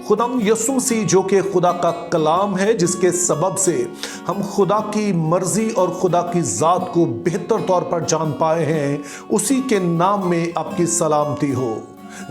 खुदाम यीशु मसीह जो कि खुदा का कलाम है, जिसके सबब से हम खुदा की मर्जी और खुदा की ज़ात को बेहतर तौर पर जान पाए हैं, उसी के नाम में आपकी सलामती हो।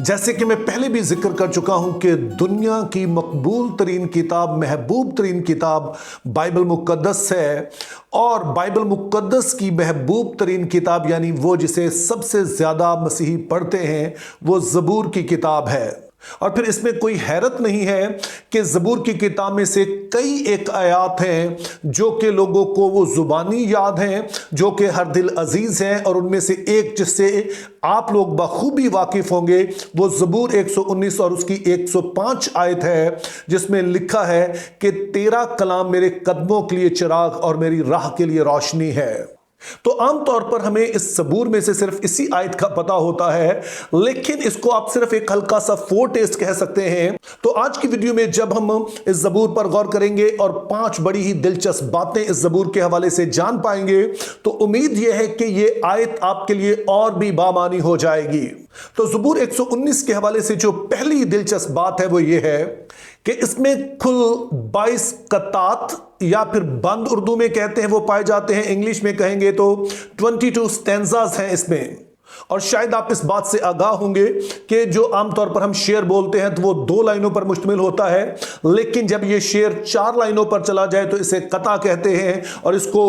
जैसे कि मैं पहले भी जिक्र कर चुका हूं कि दुनिया की मकबूल तरीन किताब, महबूब तरीन किताब बाइबल मुकद्दस है, और बाइबल मुकद्दस की महबूब तरीन किताब यानी वो जिसे सबसे ज़्यादा मसीही पढ़ते हैं, वो ज़बूर की किताब है। और फिर इसमें कोई हैरत नहीं है कि ज़बूर की किताब में से कई एक आयात हैं जो कि लोगों को वो ज़ुबानी याद हैं, जो कि हर दिल अजीज़ हैं, और उनमें से एक जिससे आप लोग बखूबी वाकिफ़ होंगे वो ज़बूर 119 और उसकी 105 आयत है, जिसमें लिखा है कि तेरा कलाम मेरे कदमों के लिए चिराग और मेरी राह के लिए रोशनी है। तो आमतौर पर हमें इस ज़बूर में से सिर्फ इसी आयत का पता होता है, लेकिन इसको आप सिर्फ एक हल्का सा फोरटेस्ट कह सकते हैं। तो आज की वीडियो में जब हम इस ज़बूर पर गौर करेंगे और 5 बड़ी ही दिलचस्प बातें इस ज़बूर के हवाले से जान पाएंगे, तो उम्मीद यह है कि यह आयत आपके लिए और भी बामानी हो जाएगी। तो ज़बूर 119 के हवाले से जो पहली दिलचस्प बात है वो ये है कि इसमें कुल 22 कतात या फिर बंद उर्दू में कहते हैं वो पाए जाते हैं। इंग्लिश में कहेंगे तो 22 स्टैंजास हैं इसमें। और शायद आप इस बात से आगाह होंगे कि जो आमतौर पर हम शेर बोलते हैं तो वो 2 लाइनों पर मुश्तमिल होता है, लेकिन जब ये शेर 4 लाइनों पर चला जाए तो इसे कता कहते हैं। और इसको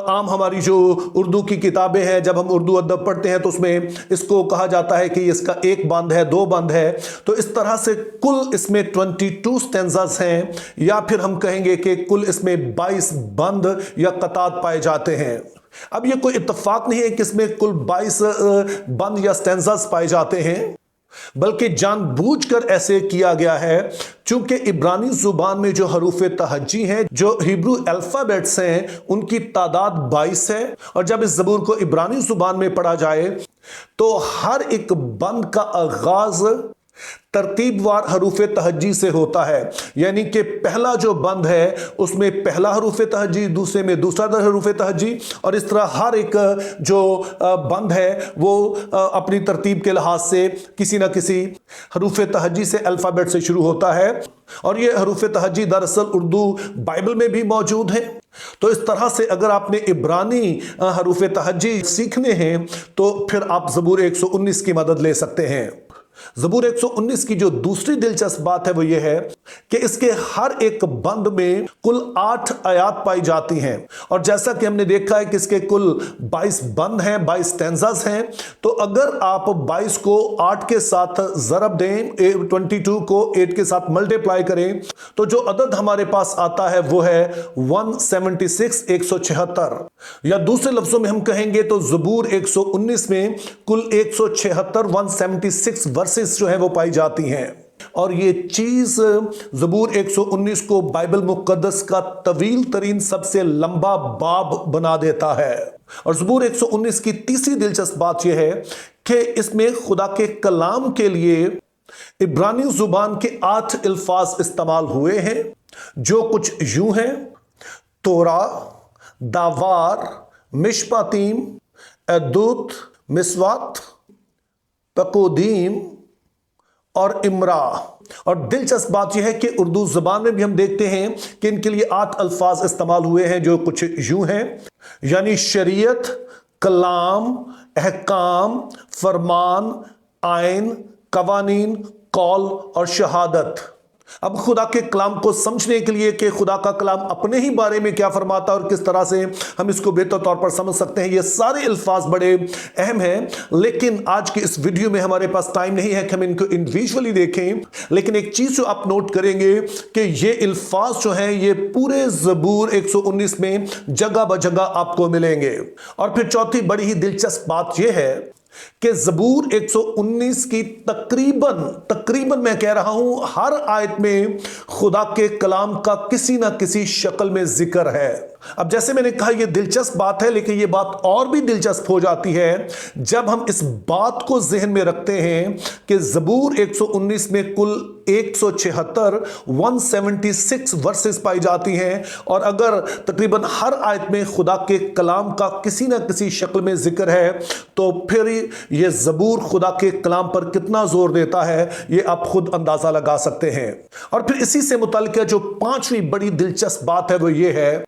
आम हमारी जो उर्दू की किताबें हैं, जब हम उर्दू अदब पढ़ते हैं तो उसमें इसको कहा जाता है कि इसका 1 बंद है, 2 बंद है। तो इस तरह से कुल इसमें 22 स्टैंजास हैं, या फिर हम कहेंगे कि कुल इसमें 22 बंद या कतात पाए जाते हैं। अब ये कोई इत्तेफाक नहीं है कि इसमें कुल 22 बंद या स्टैंजास पाए जाते हैं, बल्कि जानबूझकर ऐसे किया गया है चूंकि इब्रानी जुबान में जो हरूफ तहज्जी हैं, जो हिब्रू अल्फाबेट्स हैं, उनकी तादाद 22 है। और जब इस ज़बूर को इब्रानी जुबान में पढ़ा जाए तो हर एक बंद का आगाज तरतीबवार हरूफ तहज्जी से होता है, यानी कि पहला जो बंद है उसमें पहला हरूफ तहज्जी, दूसरे में दूसरा हरूफ तहज्जी, और इस तरह हर एक जो बंद है वो अपनी तरतीब के लिहाज से किसी न किसी हरूफ तहज्जी से, अल्फ़ाबेट से शुरू होता है। और ये हरूफ तहज्जी दरअसल उर्दू बाइबल में भी मौजूद है। तो इस तरह से अगर आपने इब्रानी हरूफ तहज्जी सीखने हैं तो फिर आप ज़बूर 119 की मदद ले सकते हैं। ज़बूर 119 की जो दूसरी दिलचस्प बात है वो ये है कि इसके हर एक बंद में कुल 8 आयात पाई जाती हैं। और जैसा कि हमने देखा है कि इसके कुल 22 बंद हैं, 22 स्टैंजास हैं। तो अगर आप 22 को 8 के साथ ज़रब दें, 22 को 8 के साथ मल्टीप्लाई करें, तो जो अदद हमारे पास आता है वो है 176, 176। या दूसरे लफ्जों में हम कहेंगे तो ज़बूर 119 में कुल 176 176 वर्सेस जो है वो पाई जाती हैं। और ये चीज ज़बूर 119 को बाइबल मुकद्दस का तवील तरीन सबसे लंबा बाब बना देता है। और ज़बूर 119 की तीसरी दिलचस्प बात यह है कि इसमें खुदा के कलाम के लिए इब्रानी जुबान के 8 अल्फाज इस्तेमाल हुए हैं, जो कुछ यूं हैं: तोरा, दावार, मिशपातीम, अदूत, मिसवात, पकोदीम और इमरा। और दिलचस्प बात यह है कि उर्दू ज़बान में भी हम देखते हैं कि इनके लिए 8 अल्फाज इस्तेमाल हुए हैं, जो कुछ यूं हैं, यानी शरीयत, कलाम, अहकाम, फरमान, आइन, कवानीन, कौल और शहादत। अब खुदा के कलाम को समझने के लिए कि खुदा का कलाम अपने ही बारे में क्या फरमाता है और किस तरह से हम इसको बेहतर तौर पर समझ सकते हैं, ये सारे अल्फाज बड़े अहम हैं। लेकिन आज की इस वीडियो में हमारे पास टाइम नहीं है कि हम इनको इंडिविजुअली देखें, लेकिन एक चीज़ जो आप नोट करेंगे कि ये अल्फाज जो हैं ये पूरे ज़बूर 119 में जगह ब जगह आपको मिलेंगे। और फिर चौथी बड़ी ही दिलचस्प बात यह है कि ज़बूर 119 की तकरीबन मैं कह रहा हूं हर आयत में खुदा के कलाम का किसी ना किसी शक्ल में जिक्र है। अब जैसे मैंने कहा यह दिलचस्प बात है, लेकिन यह बात और भी दिलचस्प हो जाती है जब हम इस बात को जहन में रखते हैं कि ज़बूर 119 में कुल 176 वर्सेस पाई जाती हैं, और अगर तकरीबन हर आयत में खुदा के कलाम का किसी ना किसी शक्ल में जिक्र है, तो फिर यह ज़बूर खुदा के कलाम पर कितना जोर देता है यह आप खुद अंदाजा लगा सकते हैं। और फिर इसी से मुताल्लिक़ जो पांचवी बड़ी दिलचस्प बात है वो ये है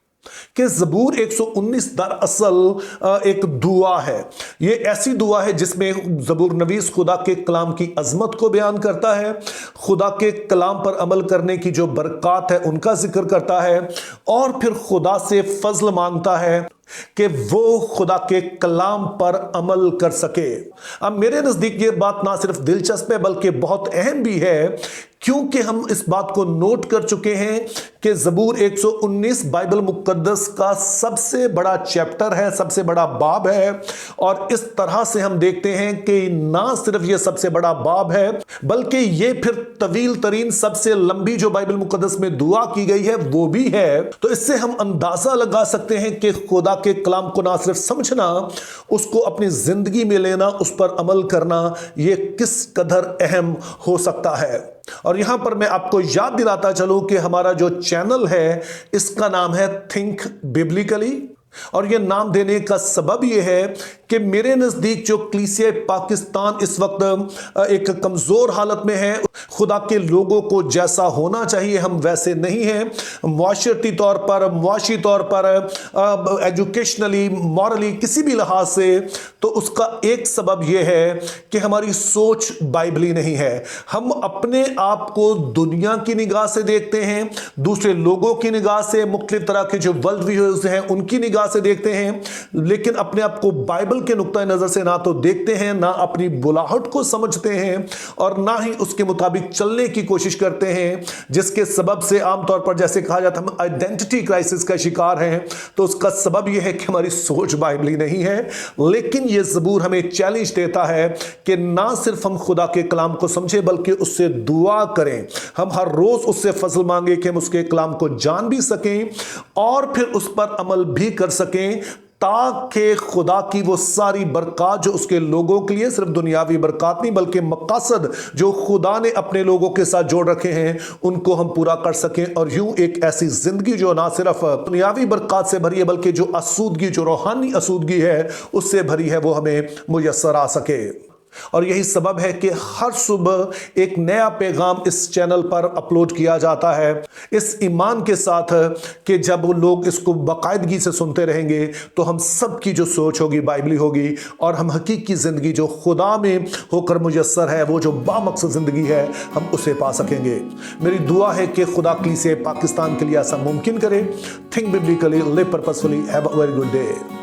कि ज़बूर 119 दरअसल एक दुआ है। ये ऐसी दुआ है जिसमें ज़बूर नवीस खुदा के कलाम की अजमत को बयान करता है, खुदा के कलाम पर अमल करने की जो बरक़ात है उनका जिक्र करता है, और फिर खुदा से फजल मांगता है कि वो खुदा के कलाम पर अमल कर सके। अब मेरे नज़दीक ये बात ना सिर्फ दिलचस्प है बल्कि बहुत अहम भी है, क्योंकि हम इस बात को नोट कर चुके हैं कि ज़बूर 119 बाइबल मुक़द्दस का सबसे बड़ा चैप्टर है, सबसे बड़ा बाब है, और इस तरह से हम देखते हैं कि ना सिर्फ ये सबसे बड़ा बाब है बल्कि ये फिर तवील तरीन सबसे लंबी जो बाइबल मुक़द्दस में दुआ की गई है वो भी है। तो इससे हम अंदाजा लगा सकते हैं कि खुदा के कलाम को ना सिर्फ समझना, उसको अपनी जिंदगी में लेना, उस पर अमल करना, ये किस कदर अहम हो सकता है। और यहां पर मैं आपको याद दिलाता चलूं कि हमारा जो चैनल है इसका नाम है थिंक बिब्लिकली, और यह नाम देने का सबब यह है कि मेरे नज़दीक जो कलीसिया पाकिस्तान इस वक्त एक कमज़ोर हालत में है, खुदा के लोगों को जैसा होना चाहिए हम वैसे नहीं हैं, मुआशरती तौर पर, मुआशी तौर पर, एजुकेशनली, मॉरली, किसी भी लिहाज से। तो उसका एक सबब यह है कि हमारी सोच बाइबली नहीं है। हम अपने आप को दुनिया की निगाह से देखते हैं, दूसरे लोगों की निगाह से, मुख्तलिफ तरह के जो वर्ल्ड व्यूज हैं उनकी निगाह से देखते हैं, लेकिन अपने आप को बाइबल के नुक्ता नजर से ना तो देखते हैं, ना अपनी बुलाहट को समझते हैं, और ना ही उसके मुताबिक चलने की कोशिश करते हैं, जिसके सबब से आमतौर पर जैसे कहा जाता है हम आइडेंटिटी क्राइसिस का शिकार हैं। तो उसका सबब यह है कि हमारी सोच बाइबली नहीं है। लेकिन यह ज़बूर हमें चैलेंज देता है कि ना सिर्फ हम खुदा के कलाम को समझें बल्कि उससे दुआ करें, हम हर रोज उससे फजल मांगे कि हम उसके कलाम को जान भी सकें और फिर उस पर अमल भी कर सकें, ताकि खुदा की वो सारी बरक़ात जो उसके लोगों के लिए सिर्फ दुनियावी बरक़ात नहीं बल्कि मक़ासद जो खुदा ने अपने लोगों के साथ जोड़ रखे हैं उनको हम पूरा कर सकें, और यूं एक ऐसी जिंदगी जो ना सिर्फ दुनियावी बरक़ात से भरी है बल्कि जो आसूदगी, जो रूहानी आसूदगी है उससे भरी है, वो हमें मुयस्सर आ सके। और यही सबब है कि हर सुबह एक नया पैगाम इस चैनल पर अपलोड किया जाता है, इस ईमान के साथ कि जब लोग इसको बाकायदगी से सुनते रहेंगे तो हम सब की जो सोच होगी बाइबली होगी, और हम हकीकी ज़िंदगी जो खुदा में होकर मुयस्सर है, वो जो बामकसद ज़िंदगी है, हम उसे पा सकेंगे। मेरी दुआ है कि खुदा कलीसिया पाकिस्तान के लिए ऐसा मुमकिन करे। Think biblically, live purposefully, have a very good day.